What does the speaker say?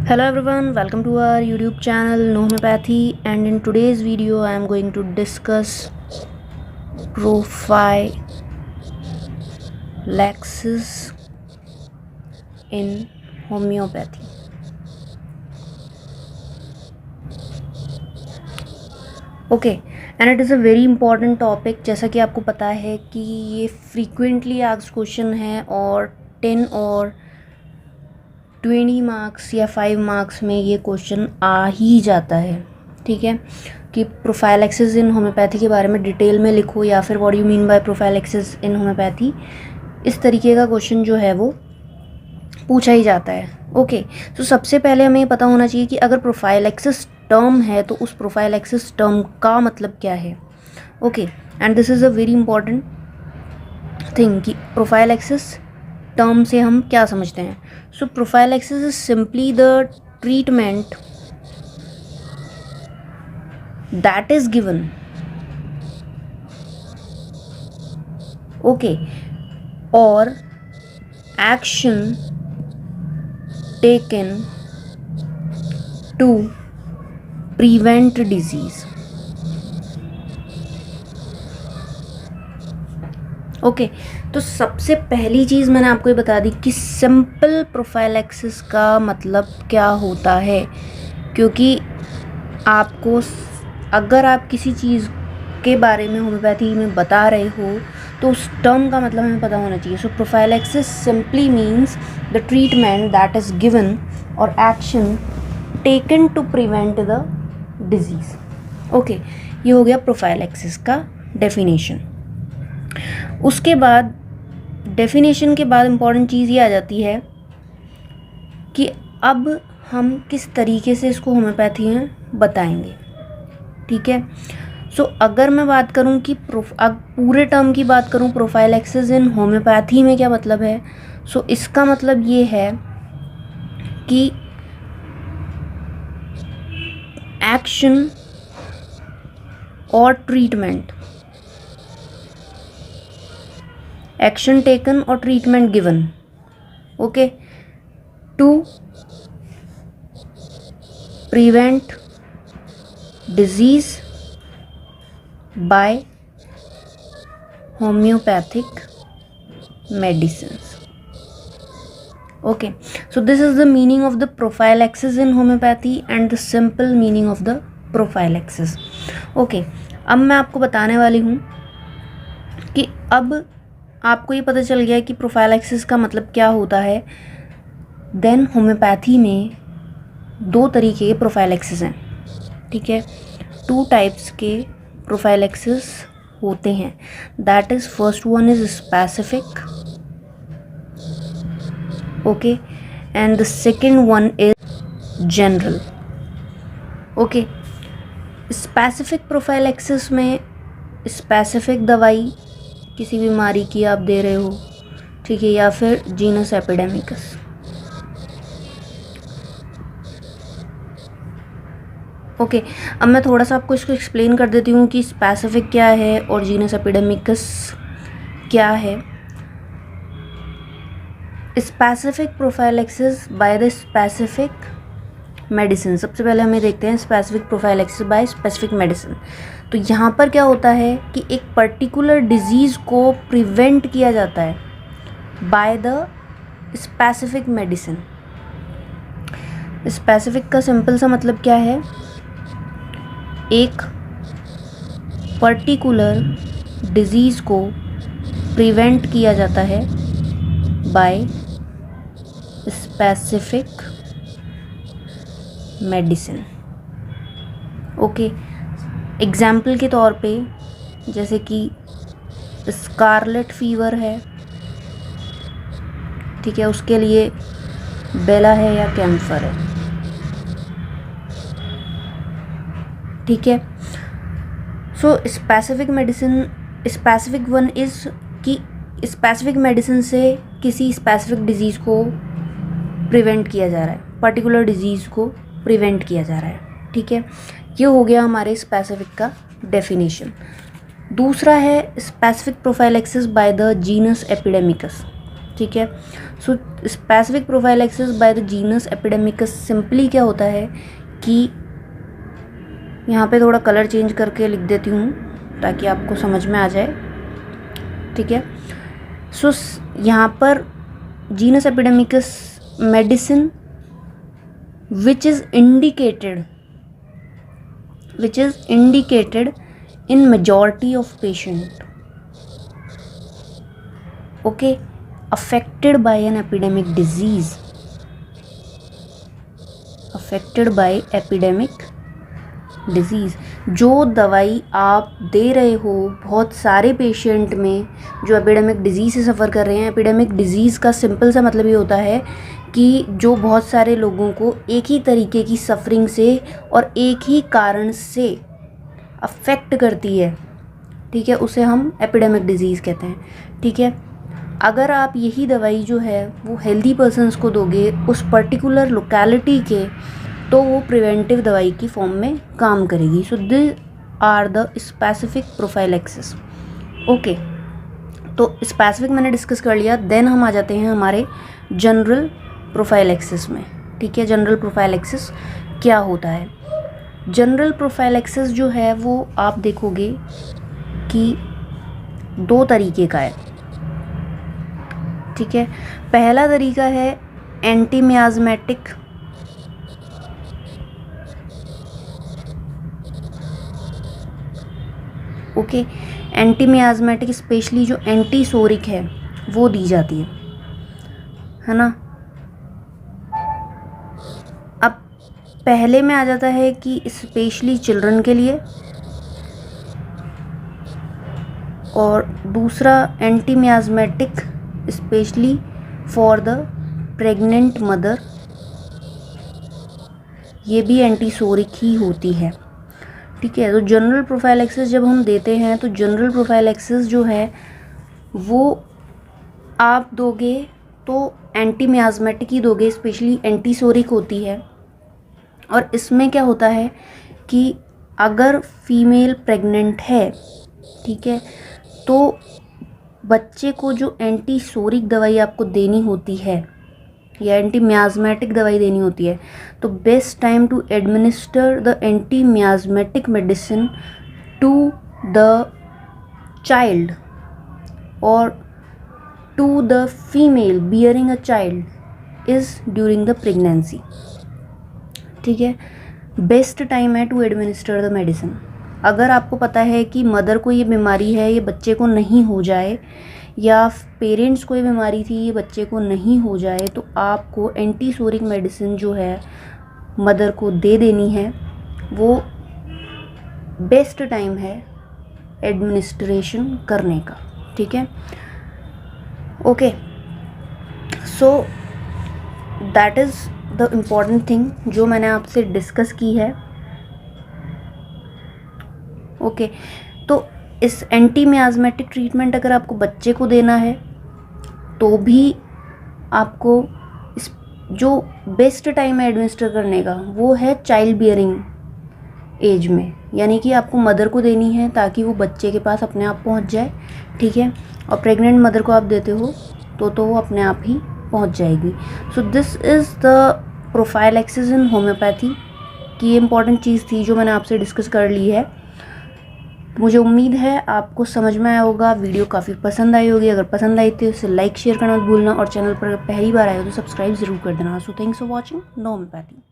Hello everyone, welcome to our YouTube channel No Homeopathy, and in today's video I am going to discuss prophylaxis in homeopathy. Okay, and it is a very important topic. जैसा कि आपको पता है कि ये frequently asked question है और 10 और 20 मार्क्स या 5 मार्क्स में ये क्वेश्चन आ ही जाता है. ठीक है, कि प्रोफाइलैक्सिस इन होम्योपैथी के बारे में डिटेल में लिखो या फिर what you mean by prophylaxis in homeopathy. इस तरीके का क्वेश्चन जो है वो पूछा ही जाता है. ओके, तो सबसे पहले हमें ये पता होना चाहिए कि अगर प्रोफाइलैक्सिस टर्म है तो उस प्रोफाइलैक्सिस टर्म का मतलब क्या है. Okay, and this is a very important thing कि प्रोफाइलैक्सिस टर्म से हम क्या समझते हैं. So prophylaxis is simply the treatment that is given. Okay, और action taken to prevent disease. Okay, तो सबसे पहली चीज़ मैंने आपको ये बता दी कि सिंपल प्रोफाइलैक्सिस का मतलब क्या होता है, क्योंकि आपको अगर आप किसी चीज़ के बारे में होम्योपैथी में बता रहे हो तो उस टर्म का मतलब हमें पता होना चाहिए. So prophylaxis simply means the treatment that is given और action taken to prevent the disease. Okay, ये हो गया प्रोफाइलैक्सिस का डेफिनेशन. उसके बाद डेफिनेशन के बाद इम्पॉर्टेंट चीज़ ये आ जाती है कि अब हम किस तरीके से इसको होम्योपैथी में बताएंगे. ठीक है, सो अगर मैं बात करूं कि पूरे टर्म की बात करूं प्रोफाइलैक्सिस इन होम्योपैथी में क्या मतलब है. सो इसका मतलब ये है कि एक्शन और ट्रीटमेंट, एक्शन टेकन और treatment given. Okay, to prevent disease by homeopathic medicines. Okay, so this is the meaning of the prophylaxis in homeopathy and the simple meaning of the prophylaxis. Okay, अब मैं आपको बताने वाली हूँ कि अब आपको ये पता चल गया है कि प्रोफाइलैक्सिस का मतलब क्या होता है. देन होम्योपैथी में दो तरीके के प्रोफाइलैक्सिस हैं. ठीक है, 2 टाइप्स के प्रोफाइलैक्सिस होते हैं. That is first one is specific. Okay, and the second one is general. Okay, specific prophylaxis में स्पेसिफिक दवाई किसी बीमारी की आप दे रहे हो. ठीक है, या फिर जीनस एपिडेमिकस. ओके, अब मैं थोड़ा सा आपको इसको एक्सप्लेन कर देती हूँ कि स्पेसिफिक क्या है और जीनस एपिडेमिकस क्या है. Specific prophylaxis by the specific medicine. सबसे पहले हमें देखते हैं specific prophylaxis by specific medicine. तो यहाँ पर क्या होता है कि एक पर्टिकुलर डिजीज़ को प्रिवेंट किया जाता है by the specific medicine. Specific का सिंपल सा मतलब क्या है, एक पर्टिकुलर डिजीज़ को प्रिवेंट किया जाता है by specific medicine. Okay, example के तौर पे जैसे कि स्कारलेट फीवर है. ठीक है, उसके लिए बेला है या कैम्फर है. ठीक है, so specific medicine, specific one is कि स्पेसिफिक मेडिसिन से किसी स्पेसिफिक डिजीज़ को प्रिवेंट किया जा रहा है, पर्टिकुलर डिजीज़ को प्रिवेंट किया जा रहा है. ठीक है, ये हो गया हमारे स्पेसिफिक का डेफिनेशन. दूसरा है specific prophylaxis by the genus epidemicus. ठीक है, so specific prophylaxis by the genus epidemicus simply क्या होता है कि यहाँ पे थोड़ा कलर चेंज करके लिख देती हूँ ताकि आपको समझ में आ जाए, ठीक है। सो यहाँ पर genus epidemicus medicine which is indicated in majority of patient, okay, affected by an epidemic disease, जो दवाई आप दे रहे हो बहुत सारे पेशेंट में जो एपिडेमिक डिजीज़ से सफ़र कर रहे हैं। एपिडेमिक डिजीज़ का सिंपल सा मतलब ये होता है कि जो बहुत सारे लोगों को एक ही तरीके की सफरिंग से और एक ही कारण से अफेक्ट करती है, ठीक है, उसे हम एपिडेमिक डिजीज़ कहते हैं, ठीक है। अगर आप यही दवाई जो है वो हेल्दी पर्सन्स को दोगे उस पर्टिकुलर लोकेलिटी के, तो वो प्रिवेंटिव दवाई की फॉर्म में काम करेगी। So this are the specific prophylaxis, okay. तो स्पेसिफिक मैंने डिस्कस कर लिया। देन हम आ जाते हैं हमारे जनरल प्रोफाइलैक्सिस में, ठीक है। जनरल प्रोफाइलैक्सिस क्या होता है? जनरल प्रोफाइलैक्सिस जो है वो आप देखोगे कि 2 तरीके का है, ठीक है। पहला तरीका है anti मियाज़मेटिक, okay. Anti miasmatic specially जो एंटीसोरिक है वो दी जाती है ना। अब पहले में आ जाता है कि स्पेशली चिल्ड्रन के लिए, और दूसरा anti miasmatic specially for the pregnant mother, ये भी एंटीसोरिक ही होती है, ठीक है। तो जनरल प्रोफाइलैक्सिस जब हम देते हैं तो जनरल प्रोफाइलैक्सिस जो है वो आप दोगे तो एंटी मियाज़मेटिक ही दोगे, स्पेशली एंटीसोरिक होती है। और इसमें क्या होता है कि अगर फीमेल प्रेग्नेंट है, ठीक है, तो बच्चे को जो एंटीसोरिक दवाई आपको देनी होती है या एंटी मियाज़मेटिक दवाई देनी होती है, तो best time to administer the anti miasmatic medicine to the child और to the female bearing a child is during the pregnancy, ठीक है। बेस्ट टाइम है टू एडमिनिस्टर द मेडिसिन। अगर आपको पता है कि मदर को ये बीमारी है, ये बच्चे को नहीं हो जाए, या पेरेंट्स को ये बीमारी थी, ये बच्चे को नहीं हो जाए, तो आपको एंटीसोरिक मेडिसिन जो है मदर को दे देनी है। वो बेस्ट टाइम है एडमिनिस्ट्रेशन करने का, ठीक है, okay. So that is the important thing जो मैंने आपसे डिस्कस की है, ओके। तो इस एंटी मियाज़मेटिक ट्रीटमेंट अगर आपको बच्चे को देना है तो भी आपको इस जो बेस्ट टाइम है एडमिनिस्टर करने का वो है चाइल्ड बियरिंग एज में, यानी कि आपको मदर को देनी है ताकि वो बच्चे के पास अपने आप पहुंच जाए, ठीक है। और प्रेग्नेंट मदर को आप देते हो तो वो अपने आप ही पहुंच जाएगी। So this is the prophylaxis in homeopathy की ये इंपॉर्टेंट चीज़ थी जो मैंने आपसे डिस्कस कर ली है। मुझे उम्मीद है आपको समझ में आया होगा, वीडियो काफ़ी पसंद आई होगी। अगर पसंद आई तो इसे लाइक शेयर करना मत भूलना, और चैनल पर पहली बार आए हो तो सब्सक्राइब ज़रूर कर देना। So thanks for watching no homeopathy.